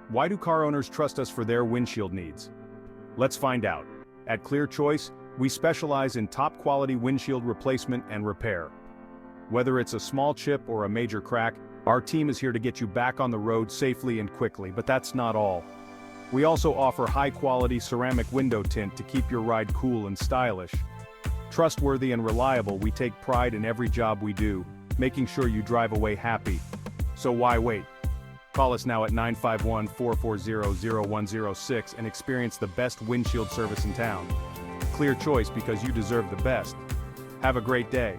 Why do car owners trust us for their windshield needs? Let's find out. At Clear Choice, we specialize in top-quality windshield replacement and repair. Whether it's a small chip or a major crack, our team is here to get you back on the road safely and quickly, but that's not all. We also offer high-quality ceramic window tint to keep your ride cool and stylish. Trustworthy and reliable, we take pride in every job we do, making sure you drive away happy. So why wait? Call us now at 951-440-0106 and experience the best windshield service in town. Clear Choice, because you deserve the best. Have a great day.